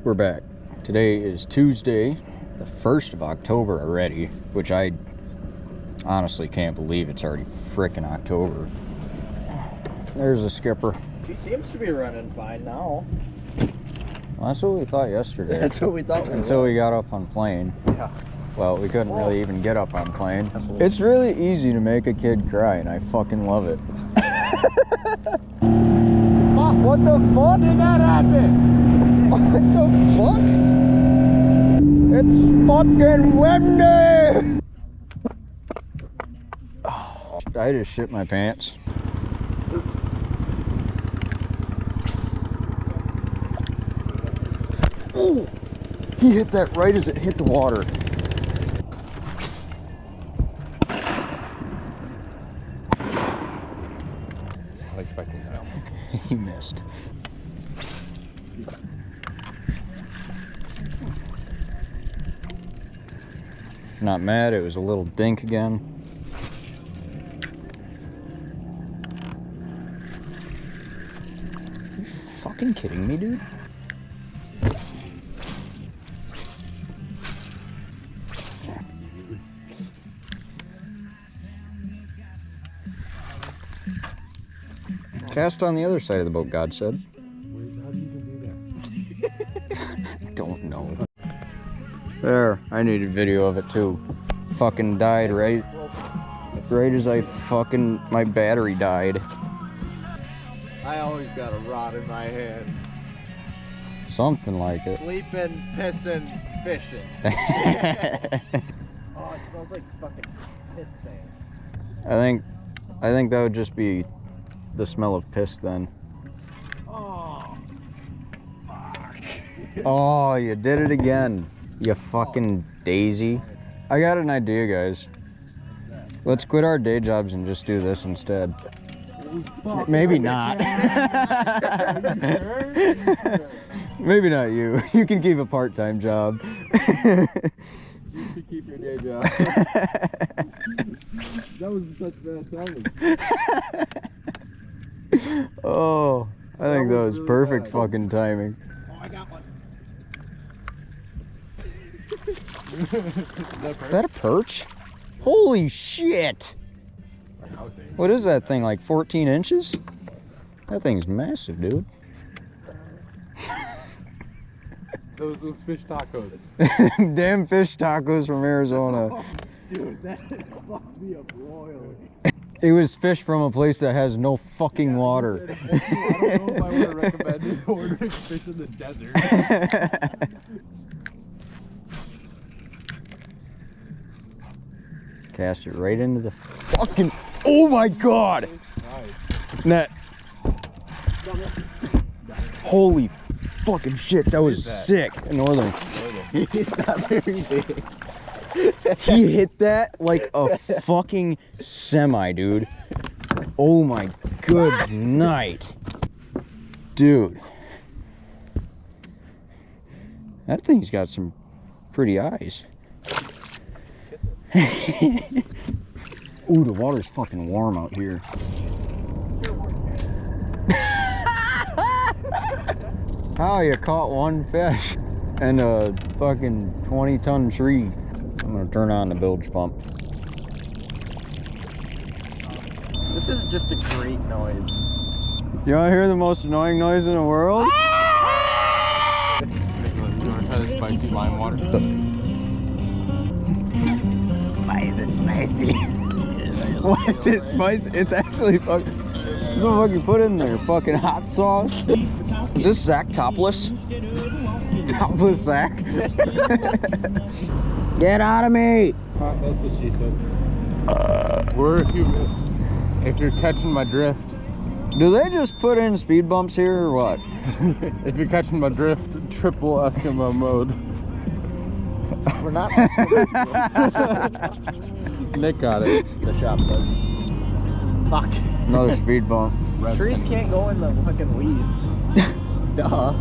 We're back. Today is Tuesday, the 1st of October already, which I honestly can't believe it's already frickin' October. There's the skipper. She seems to be running fine now. Well, that's what we thought yesterday. That's what we thought. Until we got up on plane. Yeah. Well, we couldn't really even get up on plane. It's really easy to make a kid cry, and I fucking love it. What the fuck did that happen? What the fuck? It's fucking windy! Oh, I just shit my pants. Oh, he hit that right as it hit the water. Not expecting that. He missed. Not mad, it was a little dink again. Are you fucking kidding me, dude? Cast on the other side of the boat, God said. How do you even do that? I don't know. There, I needed video of it too. Fucking died right as my battery died. I always got a rod in my hand. Something like it. Sleeping, pissing, fishing. Oh, it smells like fucking piss sand. I think that would just be the smell of piss then. Oh, fuck. Oh, you did it again. You fucking daisy. I got an idea, guys. Let's quit our day jobs and just do this instead. Maybe not. Maybe not you. You can keep a part-time job. You should keep your day job. That was such bad timing. Oh, I think that was really perfect bad. fucking timing. Oh, I got one. Is that a perch? Holy shit! What is that thing, like 14 inches? That thing's massive, dude. Those fish tacos. Damn fish tacos from Arizona. Oh, dude, that fucked me up royally. It was fish from a place that has no fucking water. I don't know if I would recommend ordering fish in the desert. Cast it right into the fucking... Oh my god! Net. Holy fucking shit, that was sick. Northern. It's not very big. He hit that like a fucking semi, dude. Oh my good night. Dude. That thing's got some pretty eyes. Ooh, the water's fucking warm out here. How you caught one fish and a fucking 20-ton tree? I'm gonna turn on the bilge pump. This is just a great noise. You wanna hear the most annoying noise in the world? Nicholas, you want to try the spicy lime water? Why is it spicy? Why is it spicy? It's actually fucking... What the fuck you put in there? Fucking hot sauce? Is this Zach topless? Topless Zach? Get out of me! That's what she said. Or if you're catching my drift. Do they just put in speed bumps here or what? If you're catching my drift, triple Eskimo mode. We're not. Nick got it. The shop does. Fuck. Another speed bump. Trees can't go in the fucking weeds. Duh.